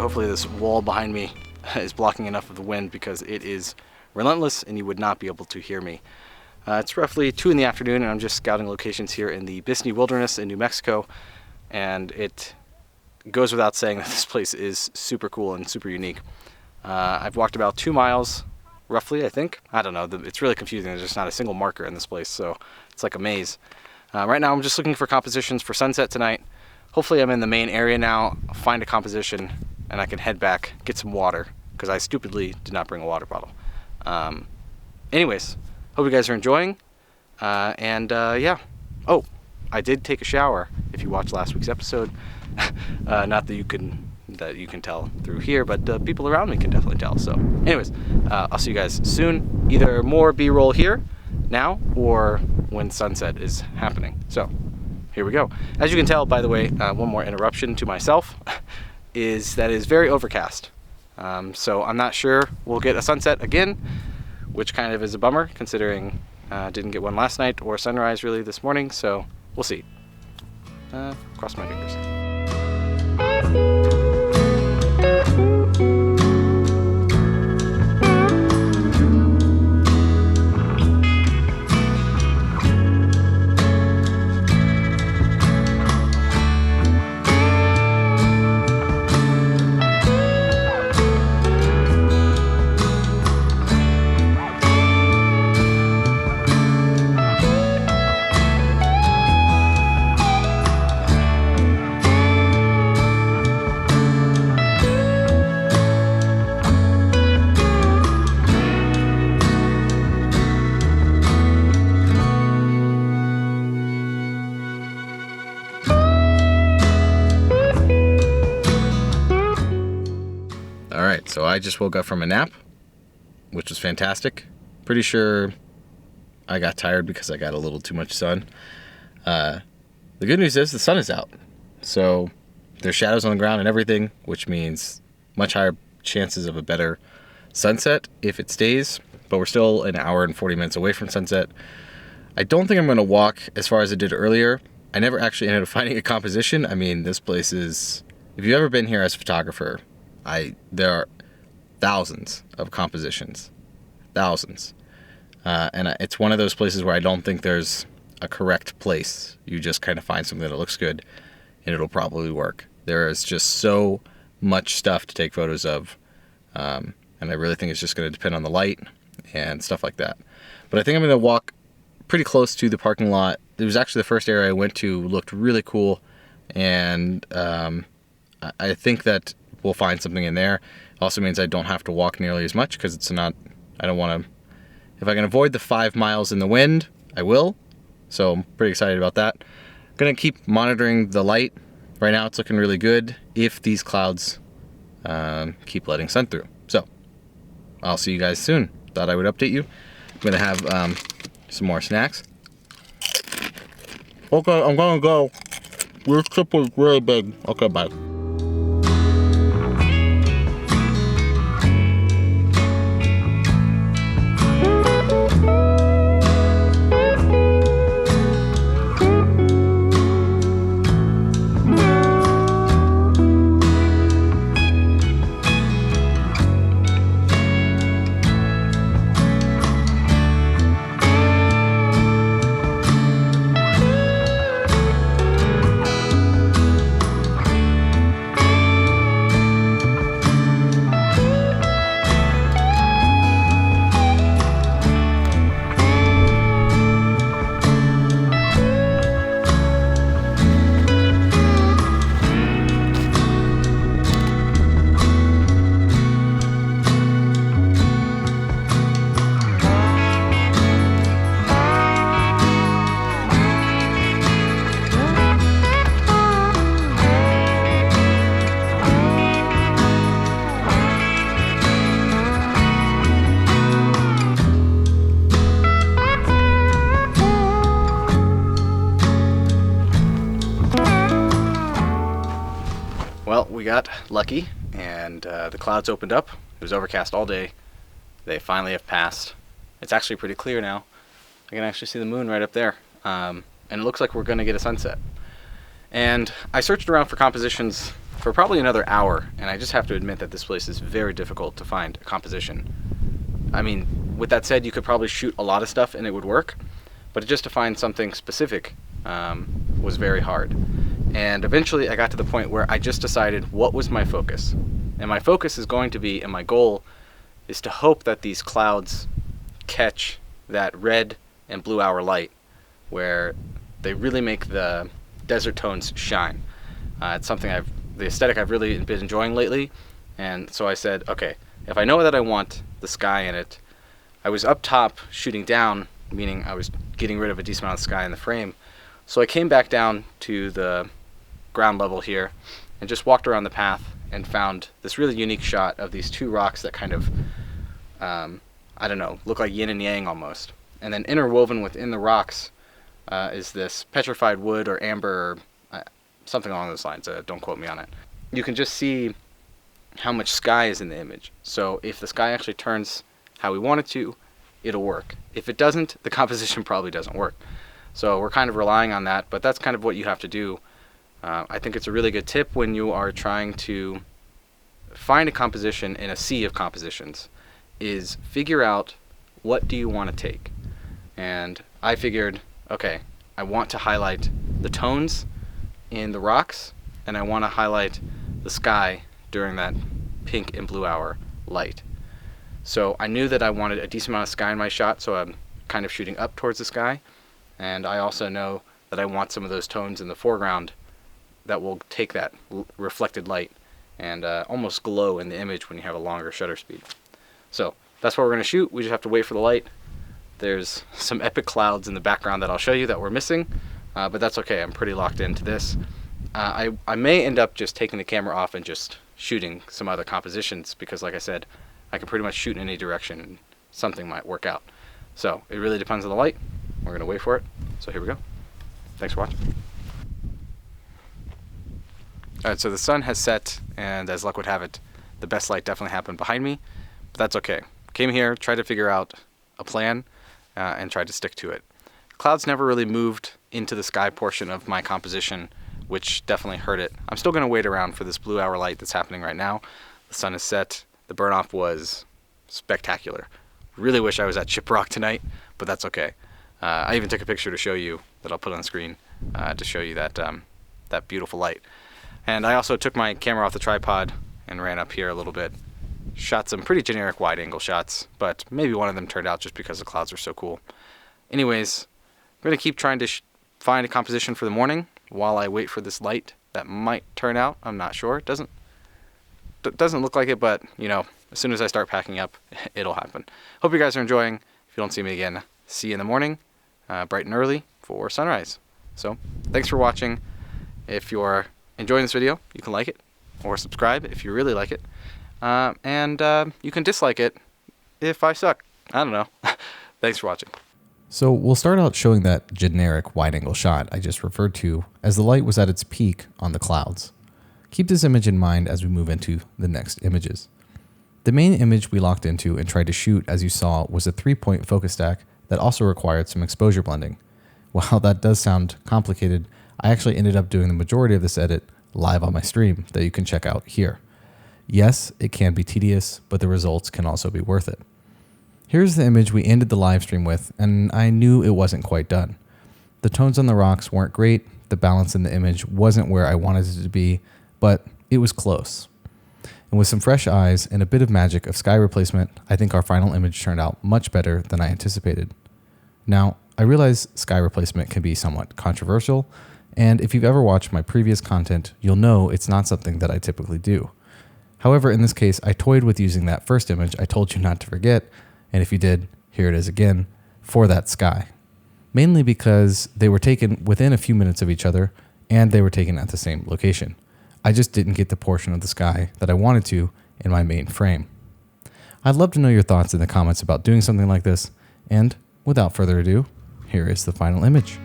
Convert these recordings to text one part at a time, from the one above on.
hopefully this wall behind me is blocking enough of the wind, because it is relentless and you would not be able to hear me. It's roughly 2 in the afternoon and I'm just scouting locations here in the 𝐒𝐵ISNI Wilderness in New Mexico, and it goes without saying that this place is super cool and super unique. I've walked about 2 miles roughly, I think. I don't know, it's really confusing. There's just not a single marker in this place, so it's like a maze. Right now I'm just looking for compositions for sunset tonight. Hopefully I'm in the main area now, I'll find a composition, and I can head back, get some water, because I stupidly did not bring a water bottle. Anyways, hope you guys are enjoying, yeah. Oh, I did take a shower, if you watched last week's episode. Not that you can tell through here, but people around me can definitely tell. So anyways, I'll see you guys soon. Either more B-roll here now, or when sunset is happening. So here we go. As you can tell, by the way, one more interruption to myself, is that it is very overcast. So I'm not sure we'll get a sunset again, which kind of is a bummer, considering didn't get one last night or sunrise really this morning. So we'll see. Cross my fingers. So I just woke up from a nap, which was fantastic. Pretty sure I got tired because I got a little too much sun. The good news is the sun is out. So there's shadows on the ground and everything, which means much higher chances of a better sunset if it stays. But we're still an hour and 40 minutes away from sunset. I don't think I'm going to walk as far as I did earlier. I never actually ended up finding a composition. I mean, this place is... If you've ever been here as a photographer, there are thousands of compositions, thousands, and it's one of those places where I don't think there's a correct place. You just kind of find something that looks good and it'll probably work. There is just so much stuff to take photos of, and I really think it's just going to depend on the light and stuff like that. But I think I'm going to walk pretty close to the parking lot. It was actually the first area I went to, looked really cool, and I think that we'll find something in there. Also means I don't have to walk nearly as much, because it's not, I don't want to, if I can avoid the 5 miles in the wind, I will. So I'm pretty excited about that. I'm going to keep monitoring the light. Right now it's looking really good if these clouds keep letting sun through. So I'll see you guys soon. Thought I would update you. I'm going to have some more snacks. Okay, I'm going to go. This trip was really big. Okay, bye. Well, we got lucky, and the clouds opened up. It was overcast all day. They finally have passed. It's actually pretty clear now. I can actually see the moon right up there. And it looks like we're going to get a sunset. And I searched around for compositions for probably another hour, and I just have to admit that this place is very difficult to find a composition. I mean, with that said, you could probably shoot a lot of stuff and it would work, but just to find something specific was very hard. And eventually I got to the point where I just decided what was my focus. And my focus is going to be, and my goal is to hope that these clouds catch that red and blue hour light where they really make the desert tones shine. It's something the aesthetic I've really been enjoying lately. And so I said, okay, if I know that I want the sky in it, I was up top shooting down, meaning I was getting rid of a decent amount of sky in the frame. So I came back down to the ground level here and just walked around the path and found this really unique shot of these two rocks that kind of, I don't know, look like yin and yang almost. And then interwoven within the rocks is this petrified wood or amber, or something along those lines. Don't quote me on it. You can just see how much sky is in the image. So if the sky actually turns how we want it to, it'll work. If it doesn't, the composition probably doesn't work. So we're kind of relying on that, but that's kind of what you have to do. I think it's a really good tip when you are trying to find a composition in a sea of compositions, is figure out what do you want to take. And I figured, okay, I want to highlight the tones in the rocks, and I want to highlight the sky during that pink and blue hour light. So I knew that I wanted a decent amount of sky in my shot, so I'm kind of shooting up towards the sky. And I also know that I want some of those tones in the foreground that will take that reflected light and almost glow in the image when you have a longer shutter speed. So that's what we're going to shoot. We just have to wait for the light. There's some epic clouds in the background that I'll show you that we're missing, but that's okay. I'm pretty locked into this. I may end up just taking the camera off and just shooting some other compositions because, like I said, I can pretty much shoot in any direction and something might work out. So it really depends on the light. We're going to wait for it. So here we go. Thanks for watching. Alright, so the sun has set, and as luck would have it, the best light definitely happened behind me, but that's okay. Came here, tried to figure out a plan, and tried to stick to it. Clouds never really moved into the sky portion of my composition, which definitely hurt it. I'm still going to wait around for this blue hour light that's happening right now. The sun is set. The burn off was spectacular. Really wish I was at Shiprock tonight, but that's okay. I even took a picture to show you that I'll put on the screen to show you that that beautiful light. And I also took my camera off the tripod and ran up here a little bit. Shot some pretty generic wide angle shots, but maybe one of them turned out just because the clouds are so cool. Anyways, I'm going to keep trying to find a composition for the morning while I wait for this light that might turn out. I'm not sure. It doesn't look like it, but you know, as soon as I start packing up, it'll happen. Hope you guys are enjoying. If you don't see me again, see you in the morning, bright and early for sunrise. So thanks for watching. If you're enjoying this video, you can like it or subscribe if you really like it. And you can dislike it if I suck. I don't know. Thanks for watching. So we'll start out showing that generic wide-angle shot I just referred to as the light was at its peak on the clouds. Keep this image in mind as we move into the next images. The main image we locked into and tried to shoot, as you saw, was a 3-point focus stack that also required some exposure blending. While that does sound complicated, I actually ended up doing the majority of this edit live on my stream that you can check out here. Yes, it can be tedious, but the results can also be worth it. Here's the image we ended the live stream with, and I knew it wasn't quite done. The tones on the rocks weren't great, the balance in the image wasn't where I wanted it to be, but it was close. And with some fresh eyes and a bit of magic of sky replacement, I think our final image turned out much better than I anticipated. Now, I realize sky replacement can be somewhat controversial, and if you've ever watched my previous content, you'll know it's not something that I typically do. However, in this case, I toyed with using that first image I told you not to forget, and if you did, here it is again, for that sky. Mainly because they were taken within a few minutes of each other, and they were taken at the same location. I just didn't get the portion of the sky that I wanted to in my main frame. I'd love to know your thoughts in the comments about doing something like this, and without further ado, here is the final image.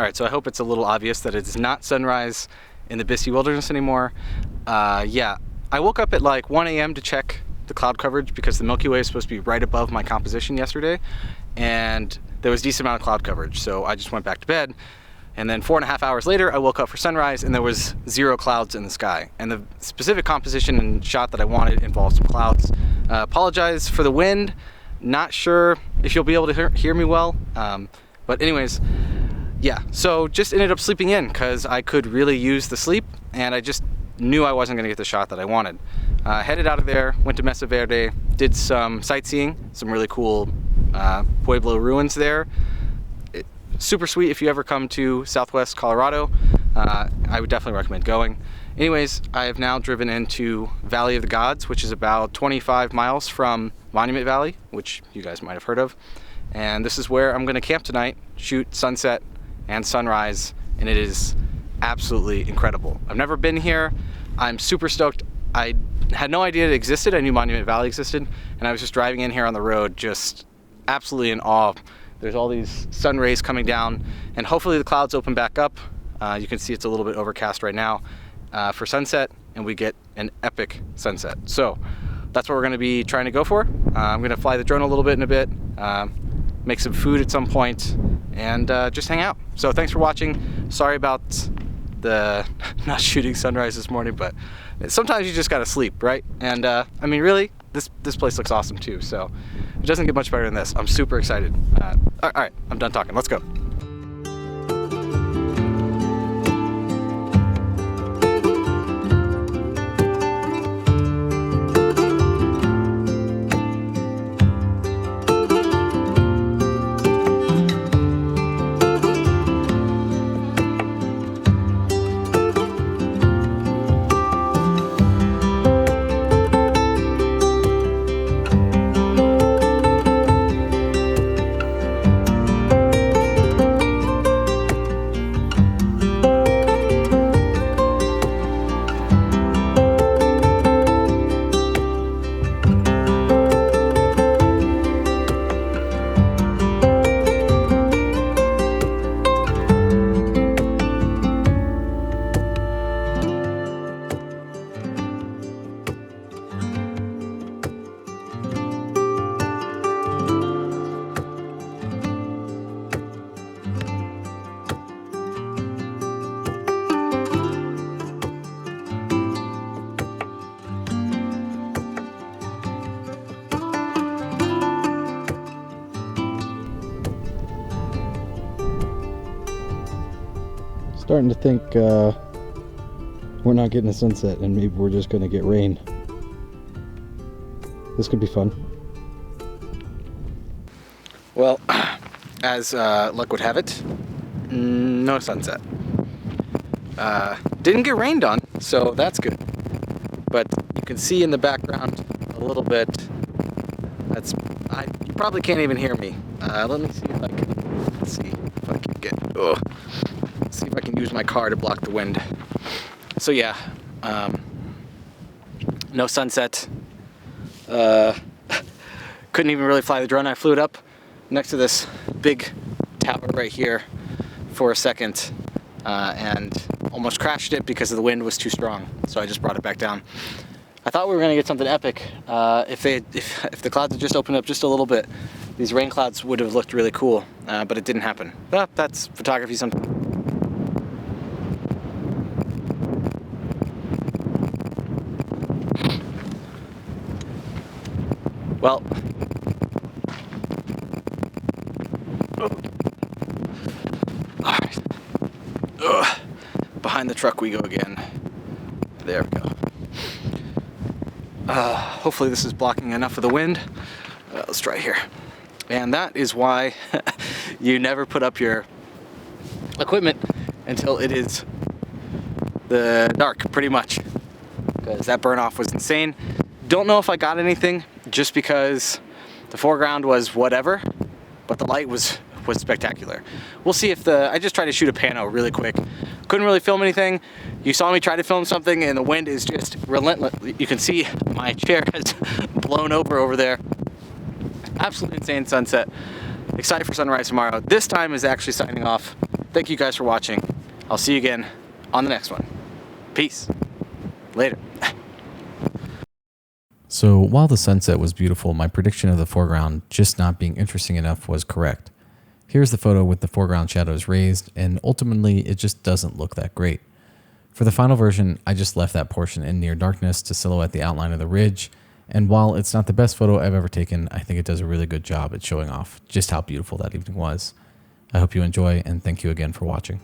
All right, so I hope it's a little obvious that it's not sunrise in the 𝐵𝐸 Wilderness anymore. Yeah, I woke up at like 1 a.m. to check the cloud coverage because the Milky Way is supposed to be right above my composition yesterday, and there was a decent amount of cloud coverage, so I just went back to bed. And then 4.5 hours later, I woke up for sunrise, and there was 0 clouds in the sky. And the specific composition and shot that I wanted involved some clouds. Apologize for the wind. Not sure if you'll be able to hear me well. But anyways, yeah, so just ended up sleeping in because I could really use the sleep, and I just knew I wasn't going to get the shot that I wanted. Headed out of there, went to Mesa Verde, did some sightseeing, some really cool Pueblo ruins there. Super sweet if you ever come to Southwest Colorado. I would definitely recommend going. Anyways, I have now driven into Valley of the Gods, which is about 25 miles from Monument Valley, which you guys might have heard of. And this is where I'm going to camp tonight, shoot sunset and sunrise, and it is absolutely incredible. I've never been here. I'm super stoked. I had no idea it existed. I knew Monument Valley existed, and I was just driving in here on the road, just absolutely in awe. There's all these sun rays coming down, and hopefully the clouds open back up. You can see it's a little bit overcast right now for sunset, and we get an epic sunset. So that's what we're going to be trying to go for. I'm going to fly the drone a little bit in a bit, make some food at some point, and just hang out. So thanks for watching. Sorry about the not shooting sunrise this morning, but sometimes you just gotta sleep, right? And I mean, really, this place looks awesome too, so it doesn't get much better than this. I'm super excited. All right, I'm done talking. Let's go. Starting to think we're not getting a sunset and maybe we're just going to get rain. This could be fun. Well, as luck would have it, no sunset. Didn't get rained on, so that's good. But you can see in the background a little bit. You probably can't even hear me. Let me see if I can. Let's see if I can get. See if I can use my car to block the wind. So yeah, no sunset. Couldn't even really fly the drone. I flew it up next to this big tower right here for a second and almost crashed it because the wind was too strong. So I just brought it back down. I thought we were gonna get something epic. If the clouds had just opened up just a little bit, these rain clouds would have looked really cool, but it didn't happen. But that's photography sometimes. Well, all right. Behind the truck we go again. There we go. Hopefully this is blocking enough of the wind. Let's try here. And that is why you never put up your equipment until it is the dark, pretty much, because that burn off was insane. Don't know if I got anything, just because the foreground was whatever, but the light was spectacular. We'll see if I just tried to shoot a pano really quick. Couldn't really film anything. You saw me try to film something and the wind is just relentless. You can see my chair has blown over there. Absolutely insane sunset. Excited for sunrise tomorrow. This time is actually signing off Thank you guys for watching. I'll see you again on the next one. Peace. Later. So while the sunset was beautiful, my prediction of the foreground just not being interesting enough was correct. Here's the photo with the foreground shadows raised, and ultimately it just doesn't look that great. For the final version, I just left that portion in near darkness to silhouette the outline of the ridge, and while it's not the best photo I've ever taken, I think it does a really good job at showing off just how beautiful that evening was. I hope you enjoy, and thank you again for watching.